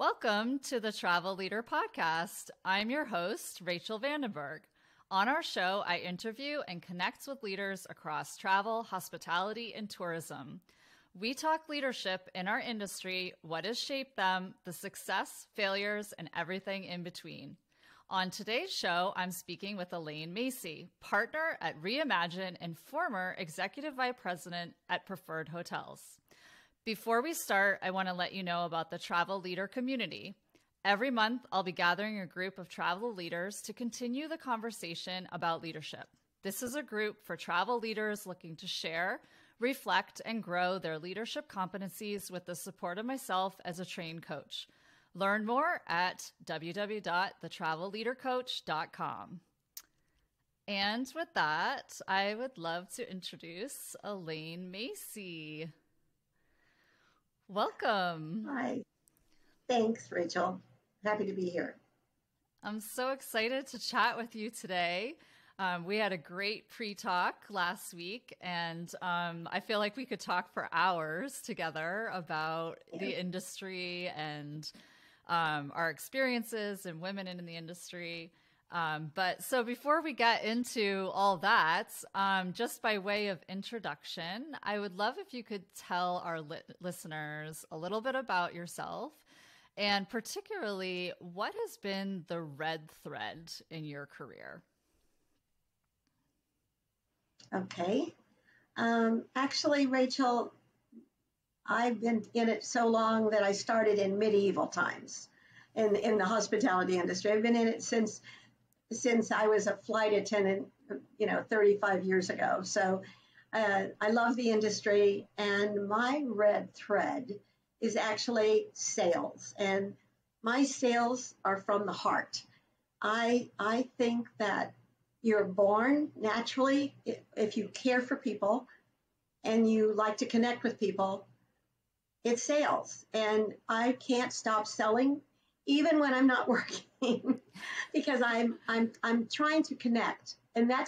Welcome to the Travel Leader Podcast. I'm your host, Rachel Vandenberg. On our show, I interview and connect with leaders across travel, hospitality, and tourism. We talk leadership in our industry, what has shaped them, the success, failures, and everything in between. On today's show, I'm speaking with Elaine Macy, partner at Reiimagine and former executive vice president at Preferred Hotels. Before we start, I want to let you know about the Travel Leader community. Every month, I'll be gathering a group of travel leaders to continue the conversation about leadership. This is a group for travel leaders looking to share, reflect, and grow their leadership competencies with the support of myself as a trained coach. Learn more at www.thetravelleadercoach.com. And with that, I would love to introduce Elaine Macy. Welcome. Hi. Thanks, Rachel. Happy to be here. I'm so excited to chat with you today. We had a great pre-talk last week, and I feel like we could talk for hours together about the industry and our experiences and women in the industry. But so before we get into all that, just by way of introduction, I would love if you could tell our listeners a little bit about yourself, and particularly what has been the red thread in your career. Okay. Actually, Rachel, I've been in it so long that I started in medieval times in the hospitality industry. I've been in it since I was a flight attendant, 35 years ago. So I love the industry, and my red thread is actually sales. And my sales are from the heart. I think that you're born naturally, if you care for people and you like to connect with people, it's sales. And I can't stop selling even when I'm not working because I'm trying to connect. And I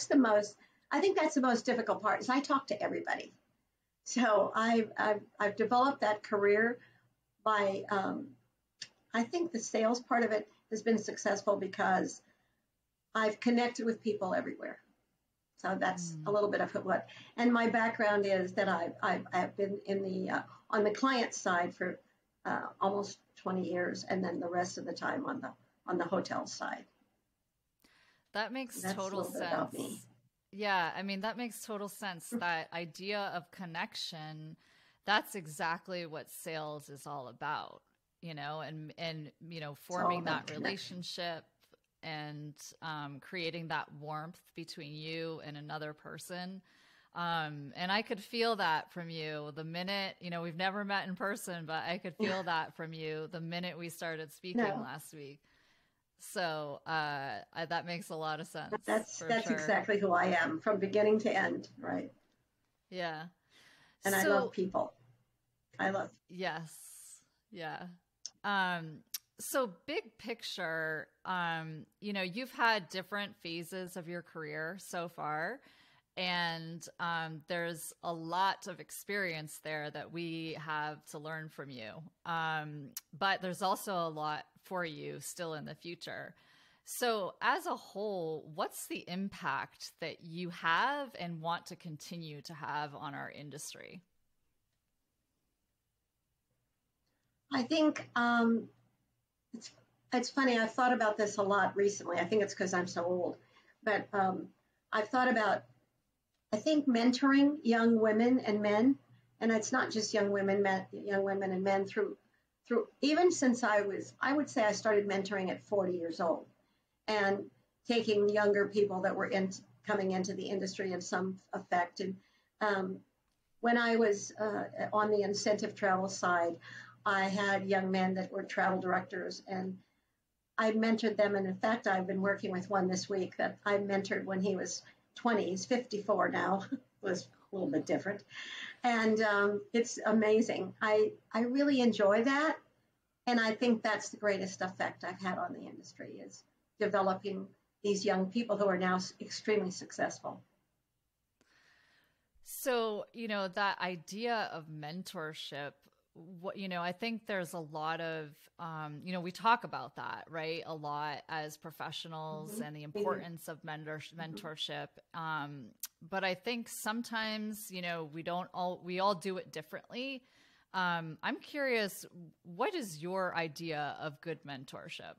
think that's the most difficult part is I talk to everybody. So I've developed that career by, I think the sales part of it has been successful because I've connected with people everywhere. So that's a little bit of what, and my background is that I've been on the client side for almost 20 years, and then the rest of the time on the hotel side. That makes total sense. Yeah, I mean, that makes total sense. That idea of connection, that's exactly what sales is all about, and forming that relationship and creating that warmth between you and another person. And I could feel that from you the minute, we've never met in person, but I could feel that from you the minute we started speaking last week. So that makes a lot of sense. That's sure. Exactly who I am from beginning to end. Right. Yeah. And I love people. Yes. Yeah. So big picture, you've had different phases of your career so far, and there's a lot of experience there that we have to learn from you. But there's also a lot for you still in the future. So as a whole, what's the impact that you have and want to continue to have on our industry? I think it's funny. I've thought about this a lot recently. I think it's because I'm so old, but I've thought about, I think, mentoring young women and men, and it's not just young women and men through even since I would say I started mentoring at 40 years old, and taking younger people that were coming into the industry in some effect. And when I was on the incentive travel side, I had young men that were travel directors, and I mentored them. And in fact, I've been working with one this week that I mentored when he was 20. He's 54 now. It was a little bit different. And it's amazing. I really enjoy that. And I think that's the greatest effect I've had on the industry, is developing these young people who are now extremely successful. So, that idea of mentorship, what, I think there's a lot of, we talk about that, right? A lot as professionals and the importance of mentorship. But I think sometimes, we all do it differently. I'm curious, what is your idea of good mentorship?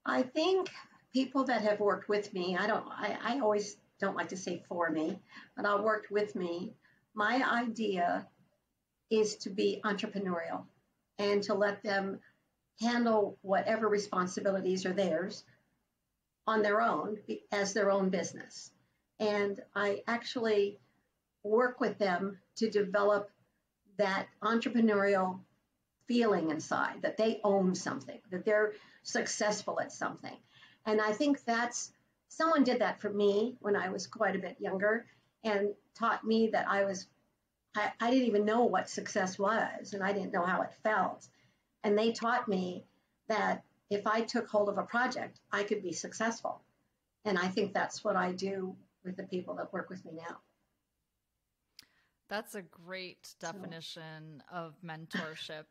I think people that have worked with me, I always don't like to say for me, but I worked with me. My idea is to be entrepreneurial and to let them handle whatever responsibilities are theirs on their own as their own business. And I actually work with them to develop that entrepreneurial feeling inside, that they own something, that they're successful at something. And I think someone did that for me when I was quite a bit younger and taught me that I didn't even know what success was, and I didn't know how it felt. And they taught me that if I took hold of a project, I could be successful. And I think that's what I do with the people that work with me now. That's a great definition of mentorship.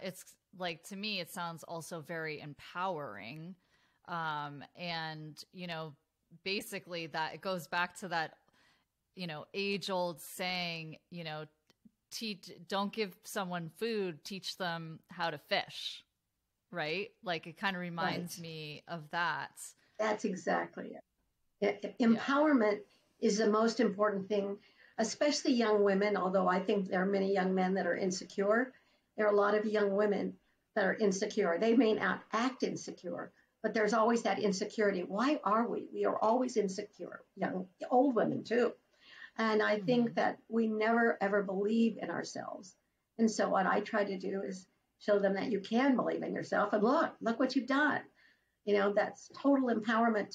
It's like, to me, it sounds also very empowering. And, basically that it goes back to that, age old saying, don't give someone food, teach them how to fish, right? Like, it kind of reminds me of that. That's exactly it. Empowerment is the most important thing, especially young women, although I think there are many young men that are insecure. There are a lot of young women that are insecure. They may not act insecure, but there's always that insecurity. Why are we? We are always insecure, old women too. And I think that we never, ever believe in ourselves. And so what I try to do is show them that you can believe in yourself. And look what you've done. That's total empowerment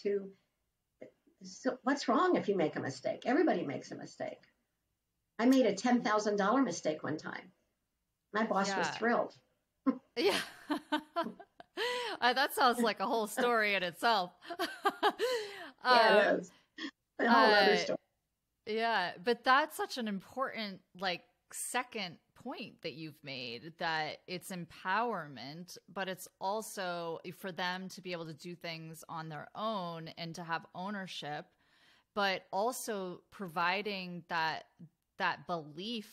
so what's wrong if you make a mistake? Everybody makes a mistake. I made a $10,000 mistake one time. My boss was thrilled. Yeah. That sounds like a whole story in itself. Yeah, it is. A whole other story. Yeah, but that's such an important, second point that you've made, that it's empowerment, but it's also for them to be able to do things on their own and to have ownership, but also providing that belief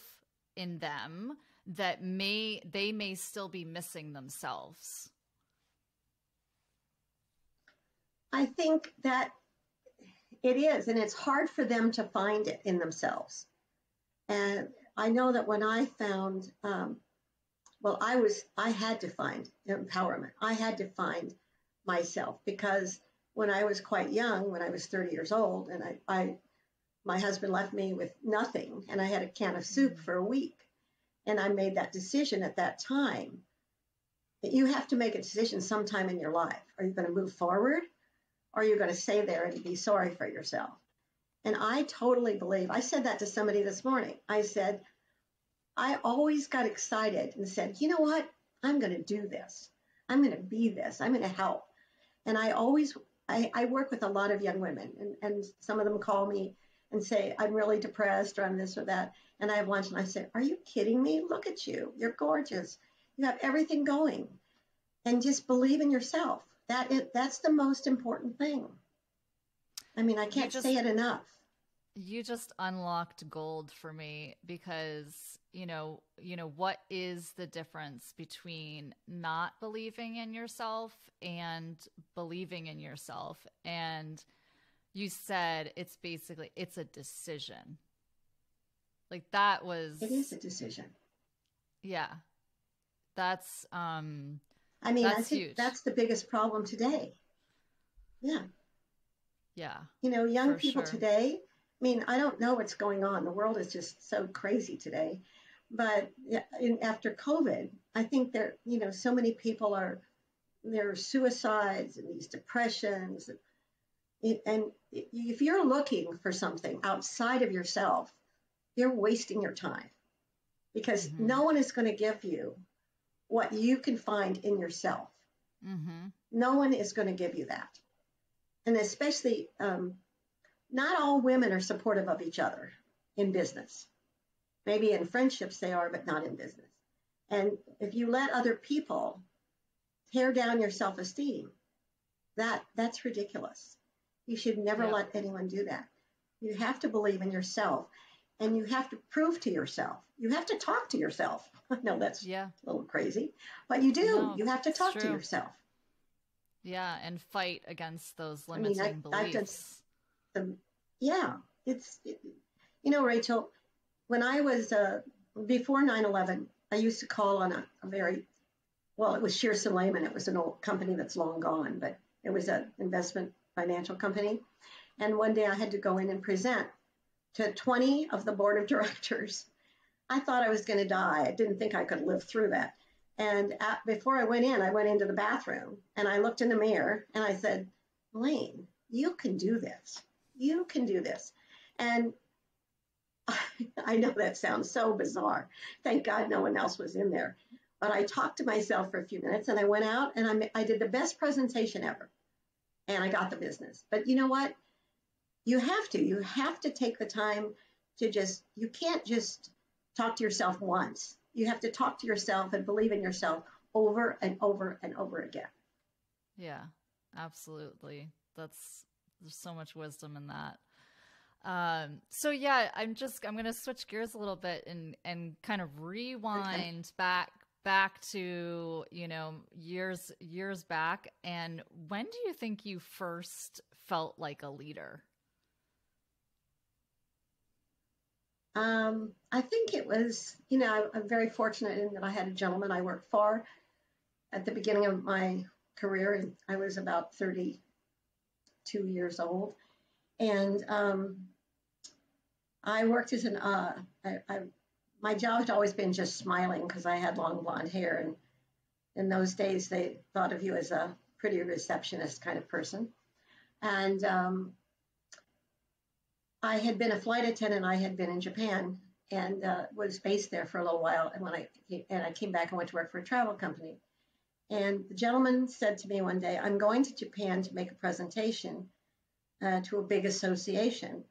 in them that they may still be missing themselves. I think that it is, and it's hard for them to find it in themselves. And I know that when I found, I had to find empowerment. I had to find myself, because when I was quite young, when I was 30 years old, and my husband left me with nothing, and I had a can of soup for a week. And I made that decision at that time that you have to make a decision sometime in your life. Are you going to move forward, or are you going to stay there and be sorry for yourself? And I totally believe, I said that to somebody this morning. I said, I always got excited and said, you know what? I'm going to do this. I'm going to be this. I'm going to help. And I work with a lot of young women, and some of them call me and say, I'm really depressed, or I'm this or that. And I have lunch and I say, are you kidding me? Look at you. You're gorgeous. You have everything going. And just believe in yourself. That's the most important thing. I mean, I can't say it enough. You just unlocked gold for me, because, what is the difference between not believing in yourself and believing in yourself? And you said it's a decision. It is a decision. Yeah. That's, I think huge. That's the biggest problem today. Yeah. Yeah. Young people today, I don't know what's going on. The world is just so crazy today. But after COVID, I think so many people there are suicides and these depressions. And if you're looking for something outside of yourself, you're wasting your time, because no one is going to give you what you can find in yourself. No one is going to give you that. And especially, not all women are supportive of each other. in business. Maybe in friendships they are, but not in business. And if you let other people tear down your self-esteem, that's ridiculous. You should never let anyone do that. You have to believe in yourself, and you have to prove to yourself. You have to talk to yourself. I know that's a little crazy, but you do. No, you have to talk to yourself. Yeah, and fight against those limiting beliefs. Rachel, when I was, before 9/11, I used to call on it was Shearson Lehman. It was an old company that's long gone, but it was an investment financial company. And one day I had to go in and present to 20 of the board of directors. I thought I was going to die. I didn't think I could live through that. And before I went into the bathroom and I looked in the mirror and I said, Elaine, you can do this. You can do this. And I know that sounds so bizarre. Thank God no one else was in there. But I talked to myself for a few minutes and I went out and I did the best presentation ever. And I got the business. But you know what? You have to take the time to you can't just talk to yourself once. You have to talk to yourself and believe in yourself over and over and over again. Yeah, absolutely. There's so much wisdom in that. So yeah, I'm going to switch gears a little bit and kind of rewind back to, years back. And when do you think you first felt like a leader? I think it was, I'm very fortunate in that I had a gentleman I worked for at the beginning of my career. And I was about 32 years old. And I worked as my job had always been just smiling because I had long blonde hair. And in those days, they thought of you as a pretty receptionist kind of person. And I had been a flight attendant. I had been in Japan and was based there for a little while. And I came back and went to work for a travel company. And the gentleman said to me one day, I'm going to Japan to make a presentation to a big association.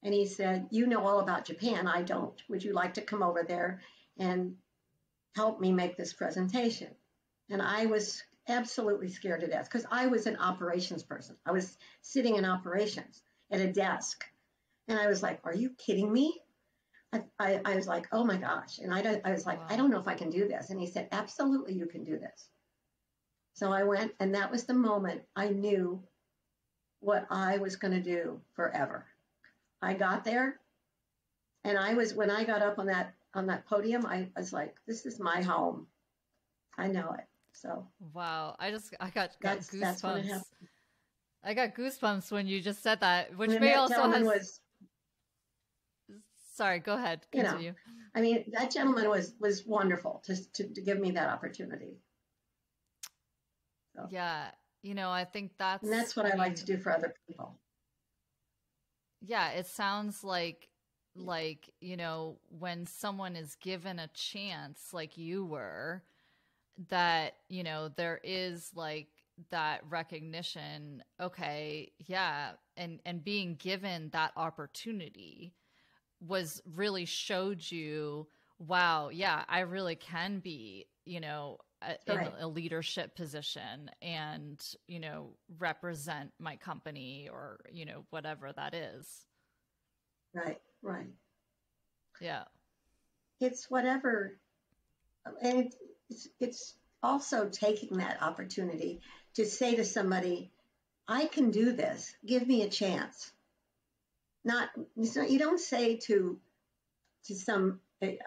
And he said, you know all about Japan. I don't. Would you like to come over there and help me make this presentation? And I was absolutely scared to death because I was an operations person. I was sitting in operations at a desk. And I was like, are you kidding me? I was like, oh my gosh. And I was like, wow. I don't know if I can do this. And he said, absolutely, you can do this. So I went, and that was the moment I knew what I was going to do forever. I got there, and when I got up on that podium, I was like, this is my home. I know it. So wow, I got goosebumps. That's when it happened. I got goosebumps when you just said that, which may also has. Sorry, go ahead. Continue. That gentleman was wonderful to give me that opportunity. So. Yeah, I think that's what I like to do for other people. Yeah, it sounds like when someone is given a chance, like you were, that there is like that recognition. Okay, yeah, and being given that opportunity was really showed you, wow, yeah, I really can be, in a leadership position and, represent my company or, whatever that is. Right. Yeah. It's whatever. And it's also taking that opportunity to say to somebody, I can do this. Give me a chance. You don't say to some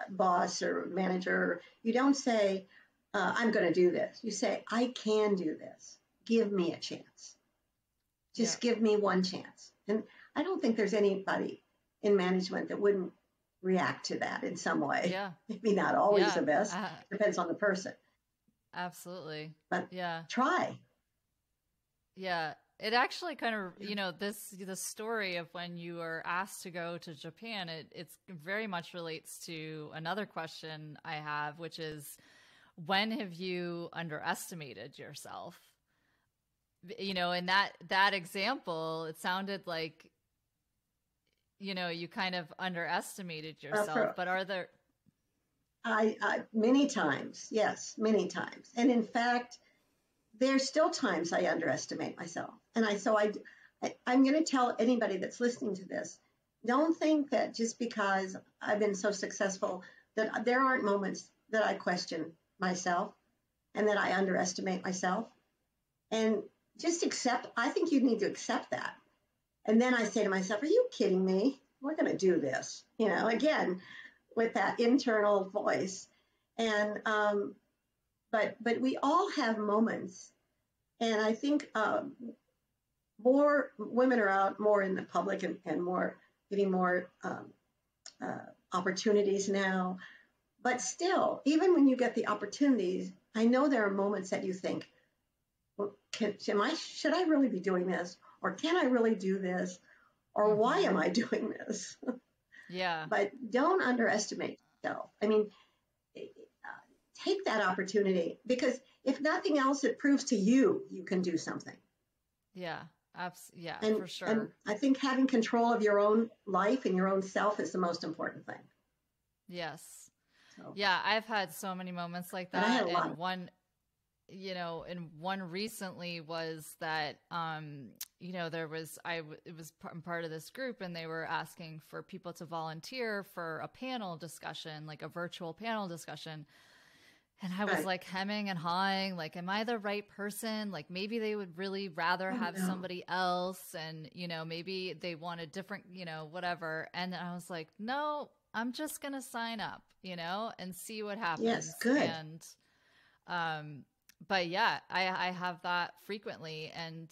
boss or manager, you don't say, I'm going to do this. You say, I can do this. Give me a chance. Just give me one chance. And I don't think there's anybody in management that wouldn't react to that in some way. Yeah. Maybe not always the best. Depends on the person. Absolutely. But try. Yeah. It actually kind of, the story of when you were asked to go to Japan, it's very much relates to another question I have, which is, when have you underestimated yourself? In that example, it sounded like, you kind of underestimated yourself, but are there? Many times, yes, many times. And in fact, there's still times I underestimate myself. And I'm going to tell anybody that's listening to this, don't think that just because I've been so successful that there aren't moments that I question myself and that I underestimate myself. And just I think you need to accept that. And then I say to myself, are you kidding me? We're going to do this, again, with that internal voice. And, but we all have moments. And I think more women are out more in the public and more getting more opportunities now. But still, even when you get the opportunities, I know there are moments that you think, well, should I really be doing this? Or can I really do this? Or why am I doing this? Yeah. But don't underestimate yourself. I mean, take that opportunity, because if nothing else, it proves to you can do something. Yeah, yeah, for sure. And I think having control of your own life and your own self is the most important thing. Yes. So, yeah, I've had so many moments like that. I had a lot. And one recently was that, it was part of this group, and they were asking for people to volunteer for a panel discussion, like a virtual panel discussion. And I was like hemming and hawing, like, am I the right person? Like, maybe they would really rather have somebody else. And, maybe they want a different, whatever. And then I was like, no, I'm just going to sign up, and see what happens. Yes, good. And, but yeah, I have that frequently. And,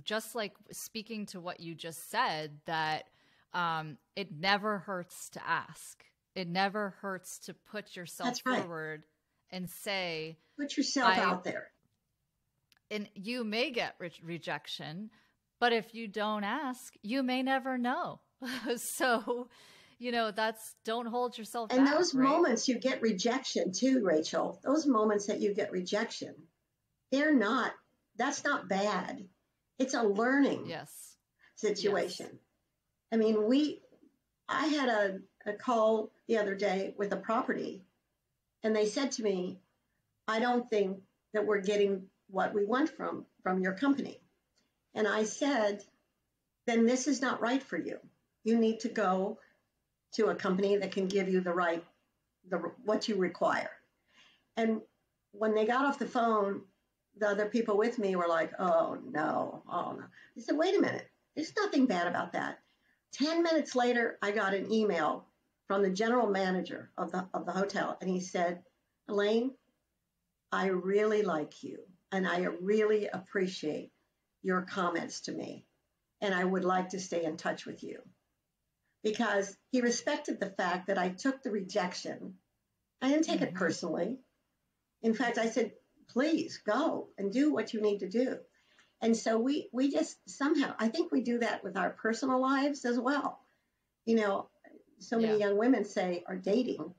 just like speaking to what you just said, that it never hurts to ask. It never hurts to put yourself forward and say, put yourself out there. And you may get rejection, but if you don't ask, you may never know. So, don't hold yourself back. And those moments you get rejection too, Rachel, those moments that you get rejection, that's not bad. It's a learning situation. Yes. I mean, I had a call the other day with a property, and they said to me, I don't think that we're getting what we want from your company. And I said, then this is not right for you. You need to go to a company that can give you what you require. And when they got off the phone, the other people with me were like, oh no. I said, wait a minute. There's nothing bad about that. 10 minutes later, I got an email from the general manager of the hotel. And he said, Elaine, I really like you. And I really appreciate your comments to me. And I would like to stay in touch with you. Because he respected the fact that I took the rejection. I didn't take it personally. In fact, I said, please go and do what you need to do. And so we just somehow, I think we do that with our personal lives as well. So many young women are dating,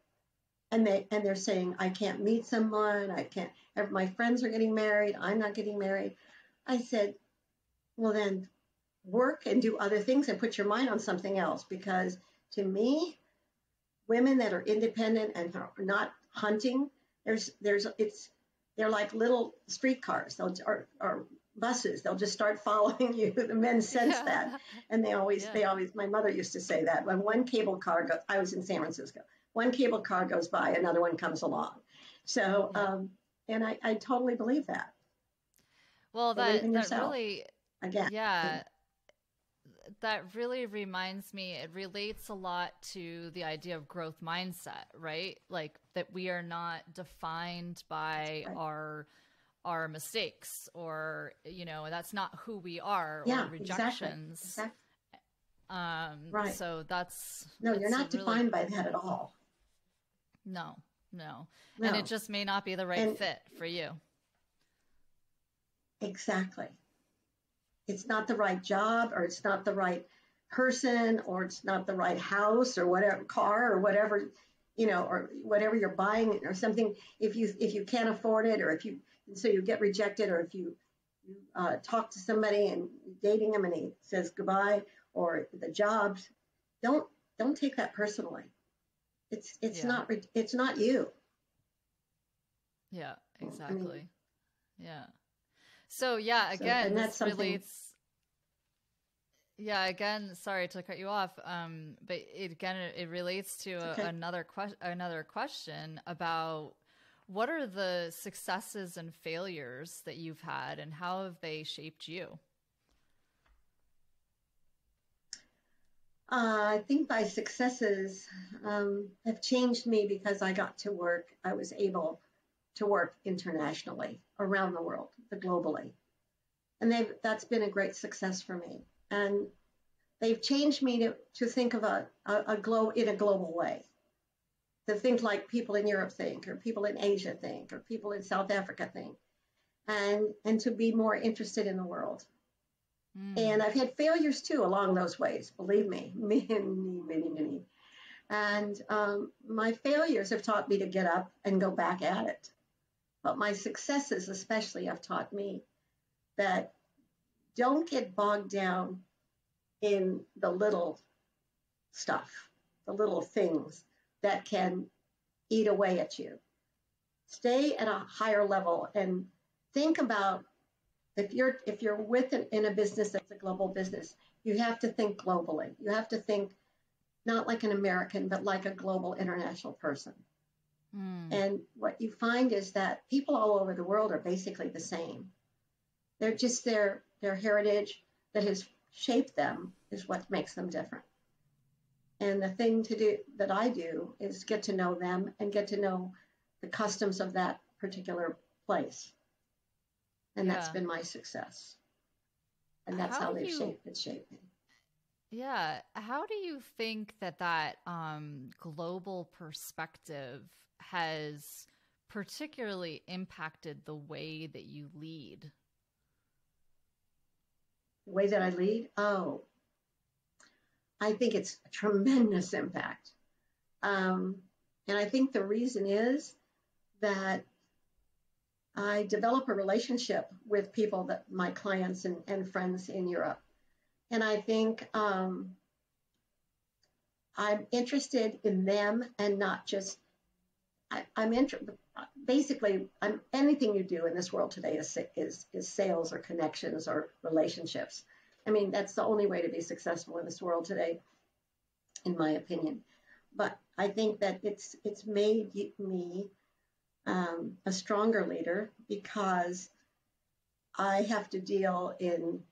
and they're saying, I can't meet someone. My friends are getting married. I'm not getting married. I said, well, then work and do other things and put your mind on something else. Because to me, women that are independent and are not hunting, they're like little streetcars or buses. They'll just start following you. The men sense that. And they always, my mother used to say that when one cable car goes, I was in San Francisco, one cable car goes by, another one comes along. So, and I totally believe that. Well, that really, again, that really reminds me, it relates a lot to the idea of growth mindset, right? Like that we are not defined by our mistakes, or, that's not who we are, or rejections. Exactly. Right. So you're not defined by that at all. No. And it just may not be the right fit for you. Exactly. It's not the right job, or it's not the right person, or it's not the right house, or whatever, car, or whatever, or whatever you're buying, or something. If you can't afford it, or so you get rejected, or if you talk to somebody and dating him and he says goodbye, or the jobs don't take that personally. It's Yeah. not you. Yeah, I mean, exactly. Yeah. So yeah, so, again, and this that's something. relates. Yeah, again, sorry to cut you off. But it relates to It's okay. another question about what are the successes and failures that you've had, and how have they shaped you? I think my successes have changed me because I got to work. I was able to work internationally around the world, globally, and that's been a great success for me. And they've changed me to think of in a global way, to think like people in Europe think, or people in Asia think, or people in South Africa think, and to be more interested in the world. And Mm, I've had failures too along those ways, believe me, many. And my failures have taught me to get up and go back at it. But my successes, especially, have taught me that don't get bogged down in the little stuff, the little things that can eat away at you. Stay at a higher level and think about, if you're in a business that's a global business, you have to think globally. You have to think not like an American, but like a global international person. mm, And what you find is that people all over the world are basically the same. They're just their heritage that has shaped them is what makes them different. And the thing to do that I do is get to know them and get to know the customs of that particular place. And that's yeah. been my success. And that's How how do you it's shaped me. Yeah. How do you think that global perspective has particularly impacted the way that you lead? The way that I lead, I think it's a tremendous impact. Um, and I think the reason is that I develop a relationship with people, that my clients and friends in Europe. And I think I'm interested in them, and not just, I'm interested. Basically, anything you do in this world today is sales or connections or relationships. I mean, that's the only way to be successful in this world today, in my opinion. But I think that it's made me a stronger leader, because I have to deal in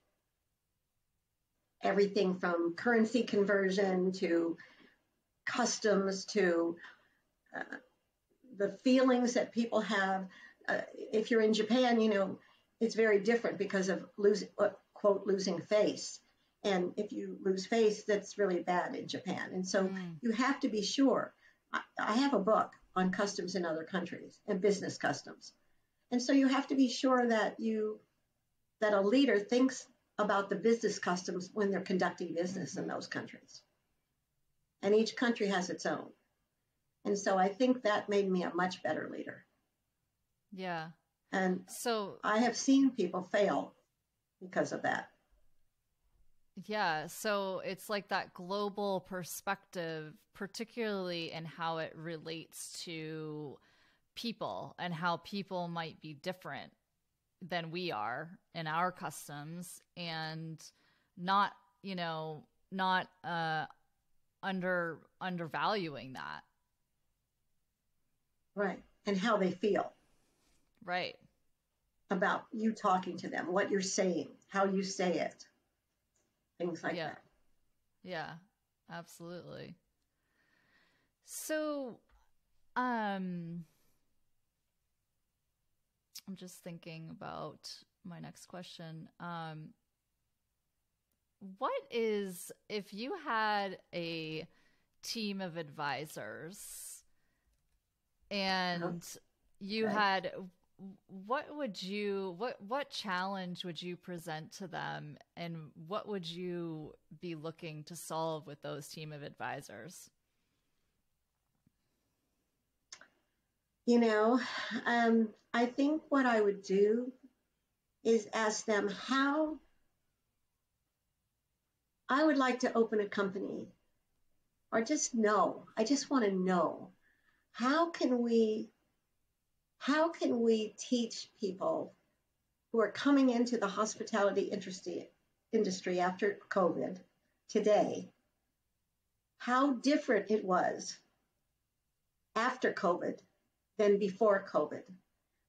everything from currency conversion to customs to uh, the feelings that people have. If you're in Japan, it's very different because of losing face. And if you lose face, that's really bad in Japan. And so Mm, you have to be sure. I have a book on customs in other countries and business customs. And so you have to be sure that a leader thinks about the business customs when they're conducting business in hmm. those countries. And each country has its own. And so I think that made me a much better leader. Yeah. And So, I have seen people fail because of that. yeah. So it's like that global perspective, particularly in how it relates to people and how people might be different than we are in our customs, and not, not undervaluing that. Right. And how they feel Right. about you talking to them, what you're saying, how you say it, things like Yeah. that. Yeah. Absolutely. So, um, I'm just thinking about my next question. What is, if you had a team of advisors Uh-huh. and you Okay. had, what challenge would you present to them, and what would you be looking to solve with those team of advisors? You know, I think what I would do is ask them how I would like to open a company or just know. I just want to know, how can we teach people who are coming into the hospitality industry after COVID today, how different it was after COVID than before COVID?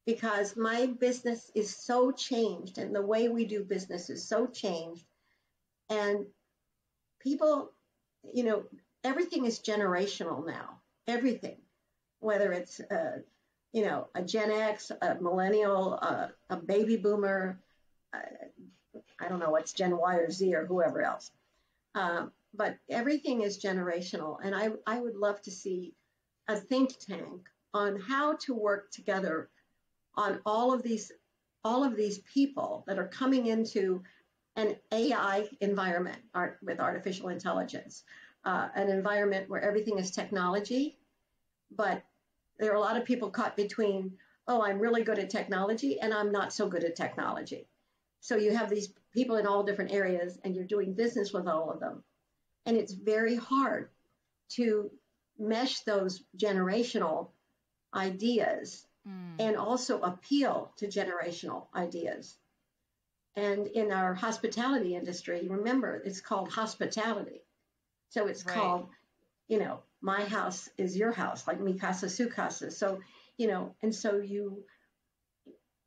Because my business is so changed and the way we do business is so changed. And people, everything is generational now. Everything, whether it's, a Gen X, a millennial, a baby boomer, I don't know what's Gen Y or Z or whoever else. But everything is generational. And I would love to see a think tank on how to work together on all of these people that are coming into an AI environment with artificial intelligence, an environment where everything is technology, but there are a lot of people caught between, oh, I'm really good at technology and I'm not so good at technology. So you have these people in all different areas and you're doing business with all of them. And it's very hard to mesh those generational ideas and also appeal to generational ideas. And in our hospitality industry, remember, it's called hospitality. So it's called, my house is your house, like mi casa, su casa. So,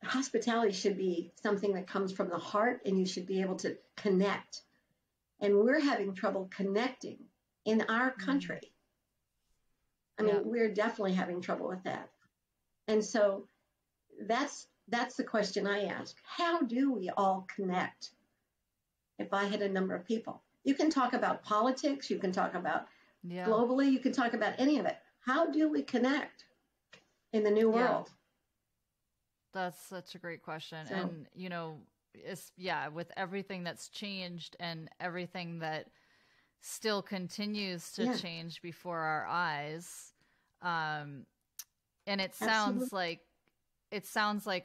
hospitality should be something that comes from the heart and you should be able to connect. And we're having trouble connecting in our country. I mean, we're definitely having trouble with that. And so that's the question I ask. How do we all connect? If I had a number of people, you can talk about politics, you can talk about globally, you can talk about any of it. How do we connect in the new world? That's such a great question. So, and, with everything that's changed and everything that still continues to change before our eyes. And it sounds like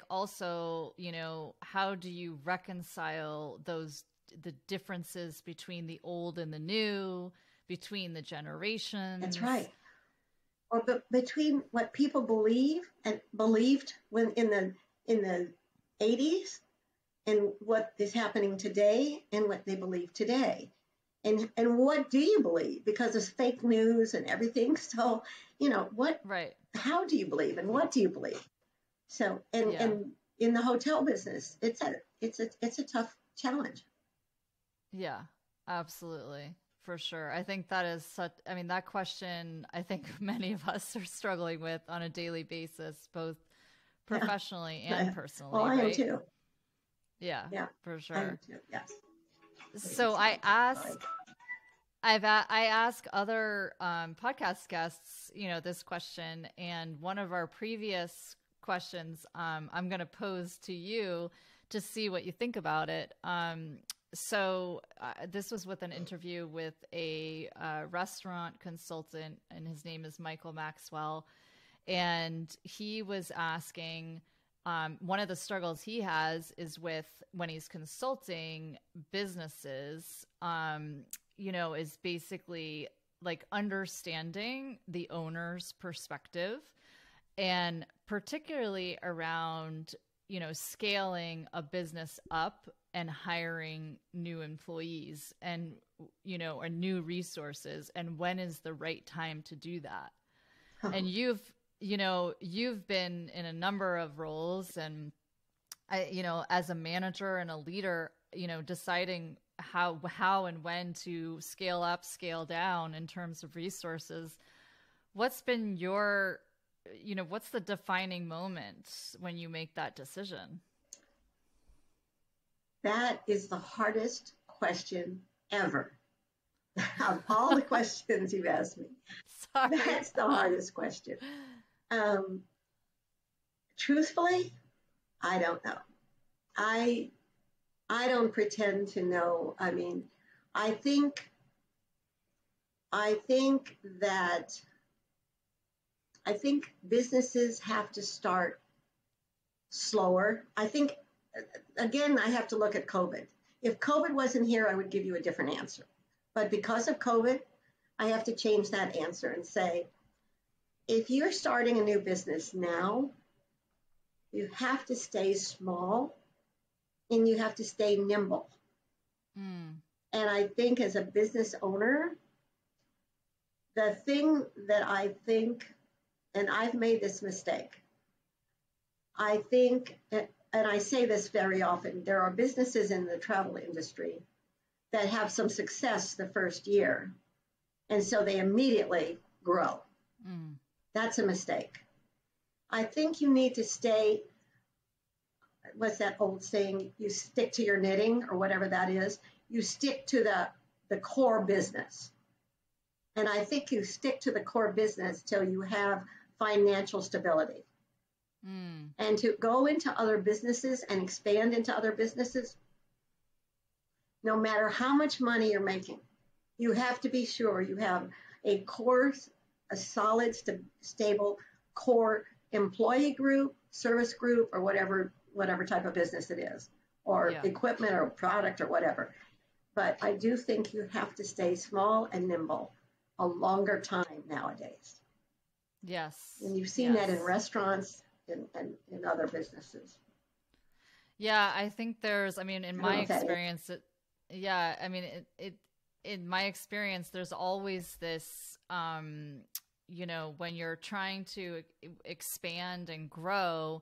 also, how do you reconcile the differences between the old and the new, between the generations? That's right. Or between what people believe and believed when in the 80s and what is happening today and what they believe today. And what do you believe? Because it's fake news and everything. So, how do you believe and what do you believe? So, and in the hotel business, it's a tough challenge. Yeah, absolutely. For sure. I think that is that question, I think many of us are struggling with on a daily basis, both professionally and personally. Well, I am too. Yeah, for sure. I am too. Yes. So I ask other podcast guests, this question, and one of our previous questions I'm going to pose to you to see what you think about it. So this was with an interview with a restaurant consultant, and his name is Michael Maxwell. And he was asking, one of the struggles he has is with when he's consulting businesses, is basically like understanding the owner's perspective, and particularly around, scaling a business up and hiring new employees and, or new resources, and when is the right time to do that. And you've been in a number of roles, and as a manager and a leader, deciding how and when to scale up, scale down in terms of resources. What's been your, what's the defining moment when you make that decision? That is the hardest question ever. Of all the questions you've asked me, that's the hardest question. Truthfully, I don't know. I don't pretend to know. I mean, I think businesses have to start slower. I think, again, I have to look at COVID. If COVID wasn't here, I would give you a different answer. But because of COVID, I have to change that answer and say, if you're starting a new business now, you have to stay small and you have to stay nimble. And I think as a business owner, the thing that I think, and I've made this mistake, I think, and I say this very often, there are businesses in the travel industry that have some success the first year, and so they immediately grow. That's a mistake. I think you need to stay, what's that old saying? You stick to your knitting or whatever that is. You stick to the core business. And I think you stick to the core business till you have financial stability. And to go into other businesses and expand into other businesses, no matter how much money you're making, you have to be sure you have a core, a solid, stable core employee group, service group, or whatever type of business it is, or equipment or product or whatever. But I do think you have to stay small and nimble a longer time nowadays. Yes. And you've seen that in restaurants and in other businesses. Yeah, I think in my experience, in my experience, there's always this, when you're trying to expand and grow,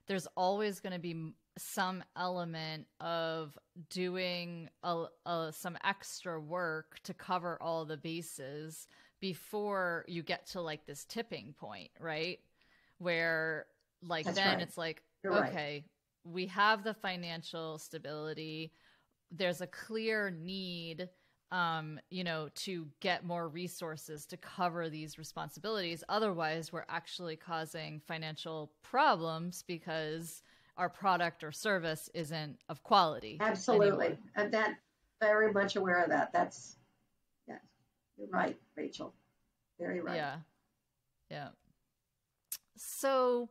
there's always going to be some element of doing some extra work to cover all the bases before you get to like this tipping point, right? Where like, That's then right. it's like, You're okay, we have the financial stability. There's a clear need, to get more resources to cover these responsibilities. Otherwise, we're actually causing financial problems because our product or service isn't of quality. Absolutely. And that, very much aware of that. Yes, you're right, Rachel. Very right. Yeah. So,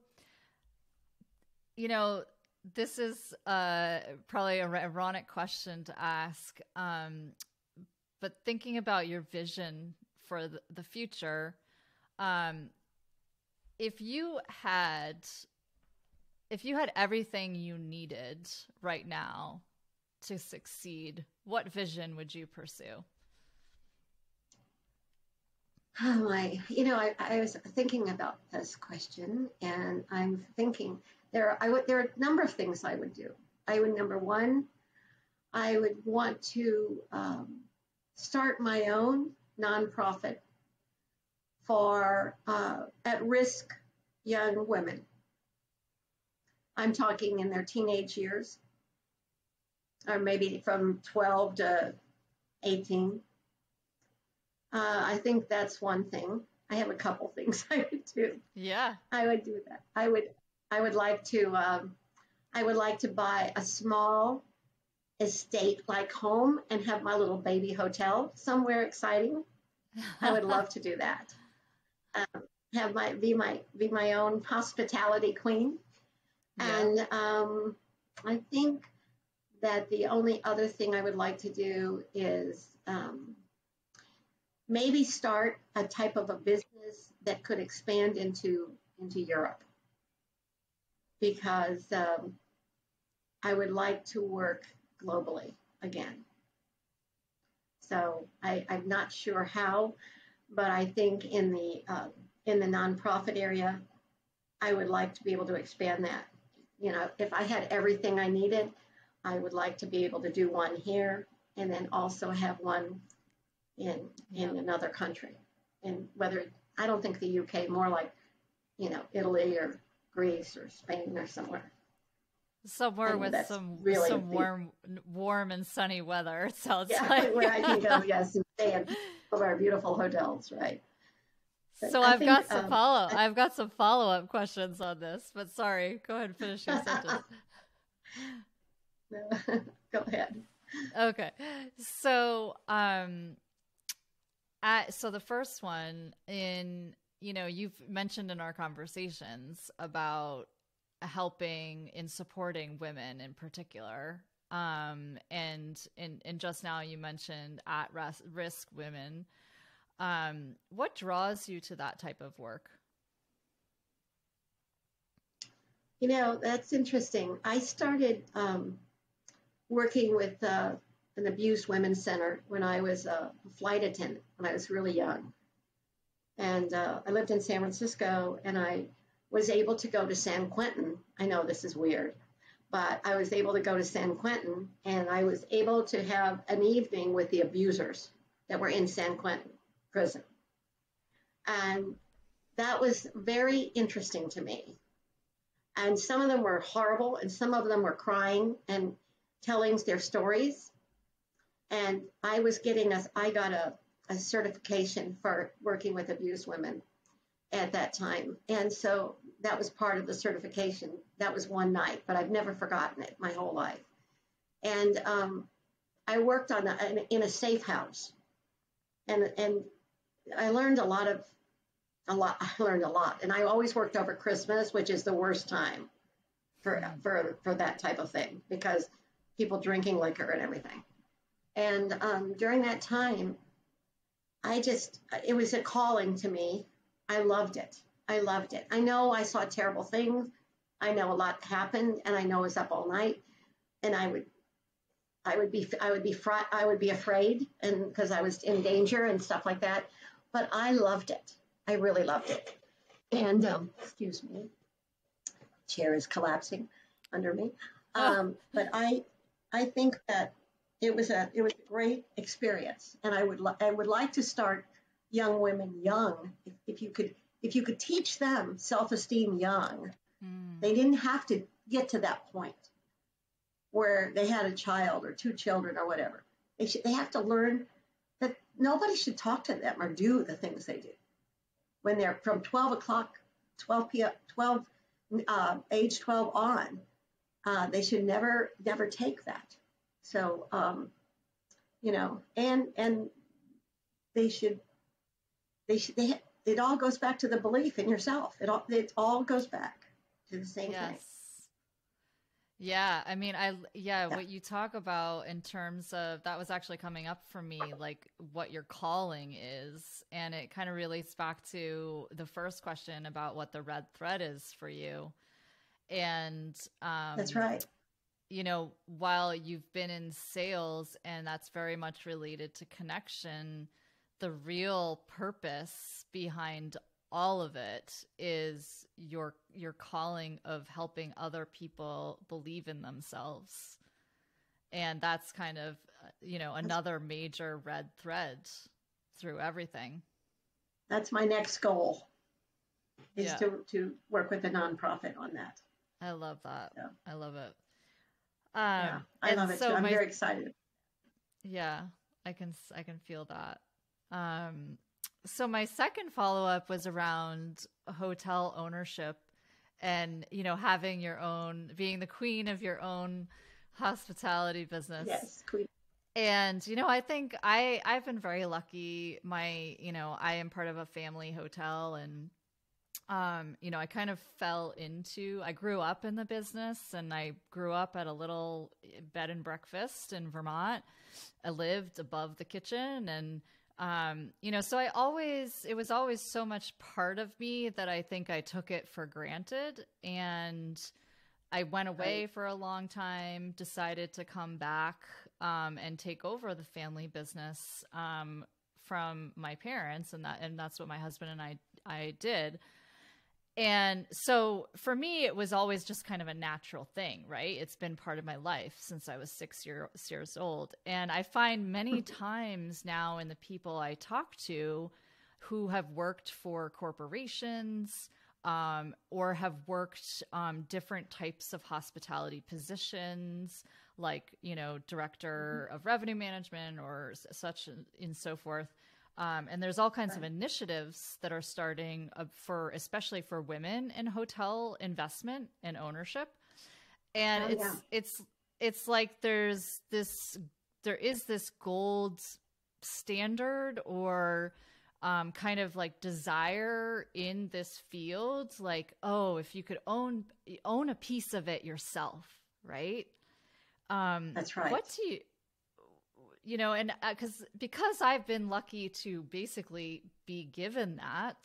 this is probably an ironic question to ask, but thinking about your vision for the future, if you had everything you needed right now to succeed, what vision would you pursue? Oh my, I was thinking about this question, and I'm thinking there are a number of things I would do. Number one, I would want to start my own nonprofit for at-risk young women. I'm talking in their teenage years, or maybe from 12 to 18. I think that's one thing. I have a couple things I would do. Yeah, I would do that. I would like to buy a small estate-like home and have my little baby hotel somewhere exciting. I would love to do that. Be my own hospitality queen. Yeah. And I think that the only other thing I would like to do is maybe start a type of a business that could expand into Europe, because I would like to work globally again. So I'm not sure how, but I think in the nonprofit area, I would like to be able to expand that. If I had everything I needed, I would like to be able to do one here and then also have one in another country. And I don't think the UK, more like, Italy or Greece or Spain or somewhere. Somewhere with some warm and sunny weather, it sounds like. Where I can go, yes, and stay in some of our beautiful hotels, right? So I've got some follow-up questions on this, but sorry, go ahead and finish your sentence. Go ahead. Okay. So, so the first one you've mentioned in our conversations about helping in supporting women in particular. And just now you mentioned at risk women. What draws you to that type of work? That's interesting. I started working with an abused women's center when I was a flight attendant, when I was really young. And I lived in San Francisco, and I was able to go to San Quentin. I know this is weird, but I was able to go to San Quentin, and I was able to have an evening with the abusers that were in San Quentin prison. And that was very interesting to me. And some of them were horrible, and some of them were crying and telling their stories. And I got a certification for working with abused women at that time. And so that was part of the certification. That was one night, but I've never forgotten it my whole life. And I worked in a safe house, and I learned a lot. I learned a lot, and I always worked over Christmas, which is the worst time for that type of thing, because people drinking liquor and everything. And during that time, it was a calling to me. I loved it. I know I saw terrible things. I know a lot happened, and I know I was up all night, and I would be afraid, and because I was in danger and stuff like that. But I loved it. I really loved it. And excuse me, chair is collapsing under me. But I think that it was a great experience, and I would like to start young women young. If you could teach them self-esteem young, they didn't have to get to that point where they had a child or two children or whatever. They have to learn that nobody should talk to them or do the things they do when they're from 12 p.m., age 12 on. They should never take that. So, and it all goes back to the belief in yourself. It all goes back to the same thing. Yeah. I mean, what you talk about in terms of that was actually coming up for me, like what your calling is. And it kind of relates back to the first question about what the red thread is for you. And that's right. While you've been in sales, and that's very much related to connection, the real purpose behind all of it is your calling of helping other people believe in themselves. And that's kind of, another major red thread through everything. That's my next goal, is to work with a nonprofit on that. I love that. Yeah. I love it. I love it too. I'm very excited. Yeah, I can feel that. So my second follow-up was around hotel ownership and, having your own, being the queen of your own hospitality business. Yes, queen. And, I think I've been very lucky. I am part of a family hotel, and, I kind of I grew up in the business, and I grew up at a little bed and breakfast in Vermont. I lived above the kitchen, and so it was always so much part of me that I think I took it for granted. And I went away for a long time, decided to come back, and take over the family business, from my parents. And that's what my husband and I did. And so for me, it was always just kind of a natural thing, right? It's been part of my life since I was 6 years old. And I find many times now in the people I talk to who have worked for corporations, or have worked different types of hospitality positions, like, director of revenue management or such and so forth. And there's all kinds of initiatives that are starting especially for women in hotel investment and ownership. And it's like there is this gold standard, or kind of like desire in this field, like, oh, if you could own a piece of it yourself, right? That's right. and because I've been lucky to basically be given that,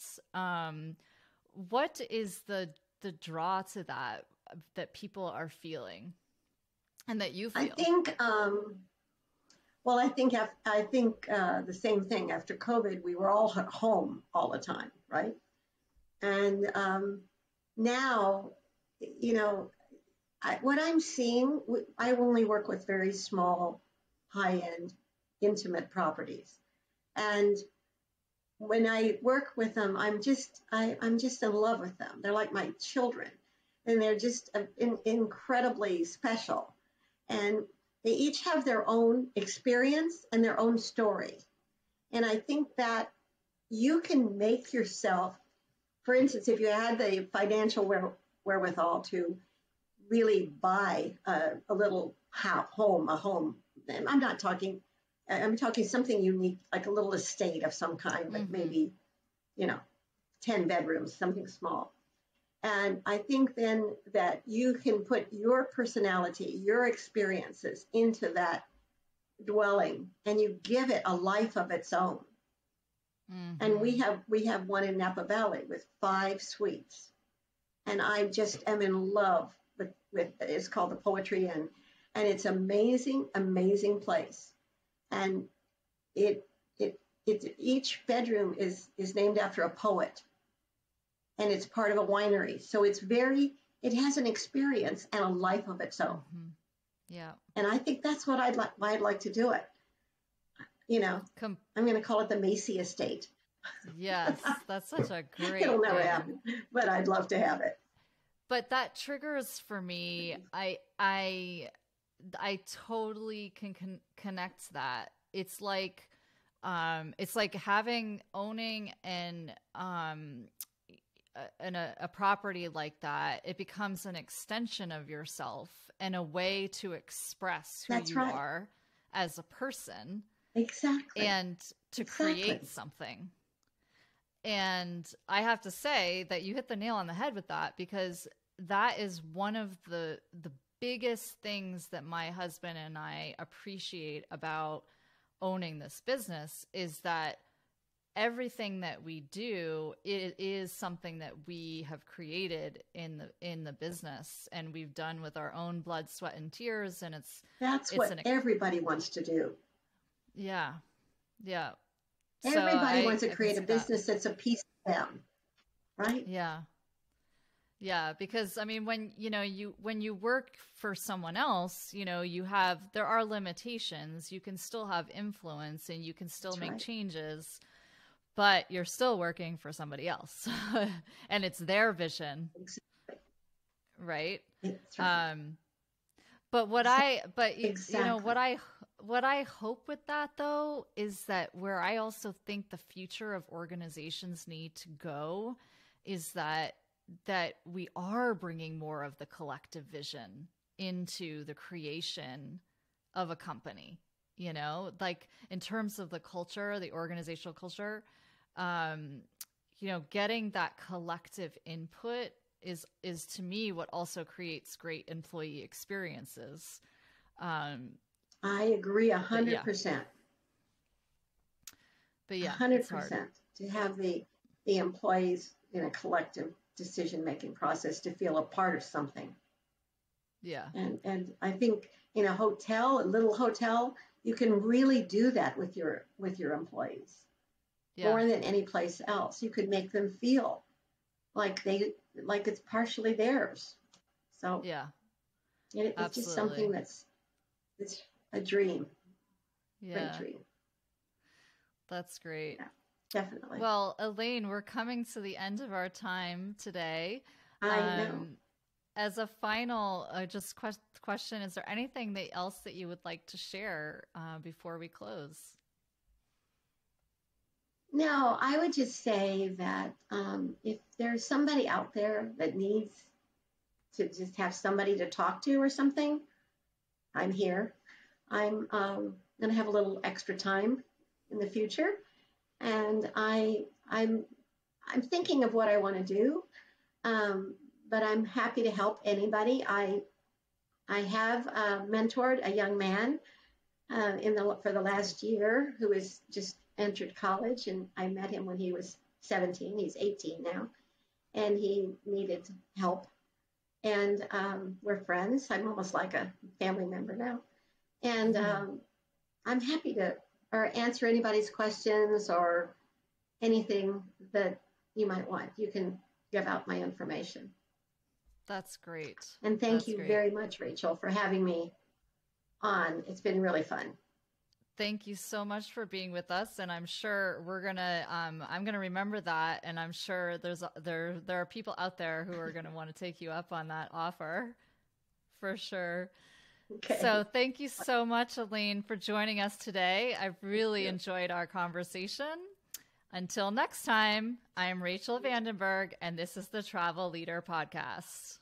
what is the draw to that people are feeling and that you feel? I think, well, I think the same thing. After COVID, we were all at home all the time, right? And now, what I'm seeing, I only work with very small, high-end, intimate properties, and when I work with them, I'm just in love with them. They're like my children, and they're just incredibly special. And they each have their own experience and their own story. And I think that you can make yourself, for instance, if you had the financial wherewithal to really buy a little home, I'm talking something unique, like a little estate of some kind, like maybe, 10 bedrooms, something small. And I think then that you can put your personality, your experiences into that dwelling, and you give it a life of its own. And we have one in Napa Valley with 5 suites, and I just am in love with it's called the Poetry Inn, and it's amazing place. And each bedroom is named after a poet, and it's part of a winery. So it has an experience and a life of its own. Yeah. And I think that's what I'd like to do it. I'm going to call it the Macy Estate. Yes, that's such a great It'll never thing. happen, but I'd love to have it. But that triggers for me. I totally can connect that. It's like owning a property like that. It becomes an extension of yourself and a way to express who you are as a person. Exactly. And to create something. And I have to say that you hit the nail on the head with that, because that is one of the biggest things that my husband and I appreciate about owning this business is that everything that we do, it is something that we have created in the business, and we've done with our own blood, sweat, and tears. And that's what everybody wants to do. Yeah. Yeah. Everybody wants to create a business that's a piece of them, right? Yeah. Yeah, because I mean, when you work for someone else, there are limitations. You can still have influence and you can still make changes, but you're still working for somebody else, and it's their vision, right? But what I hope with that, though, is that where I also think the future of organizations need to go is that we are bringing more of the collective vision into the creation of a company, like in terms of the culture, the organizational culture, getting that collective input is to me what also creates great employee experiences. I agree 100%. But yeah, 100% to have the employees in a collective decision-making process to feel a part of something. Yeah. And I think in a little hotel, you can really do that with your employees more than any place else. You could make them feel like it's partially theirs. So yeah, it's just something it's a dream. Yeah. Great dream. That's great. Yeah, definitely. Well, Elaine, we're coming to the end of our time today. I know. As a final question, is there anything else that you would like to share before we close? No, I would just say that if there's somebody out there that needs to just have somebody to talk to or something, I'm here. I'm going to have a little extra time in the future, and I'm thinking of what I want to do, but I'm happy to help anybody. I have mentored a young man, for the last year, who has just entered college, and I met him when he was 17. He's 18 now, and he needed help. And we're friends. I'm almost like a family member now. And I'm happy to answer anybody's questions or anything that you might want. You can give out my information. That's great. And thank you very much, Rachel, for having me on. It's been really fun. Thank you so much for being with us, and I'm sure I'm gonna remember that, and I'm sure there are people out there who are gonna want to take you up on that offer, for sure. Okay. So thank you so much, Elaine, for joining us today. I've really enjoyed our conversation. Until next time, I am Rachel Vandenberg, and this is the Travel Leader Podcast.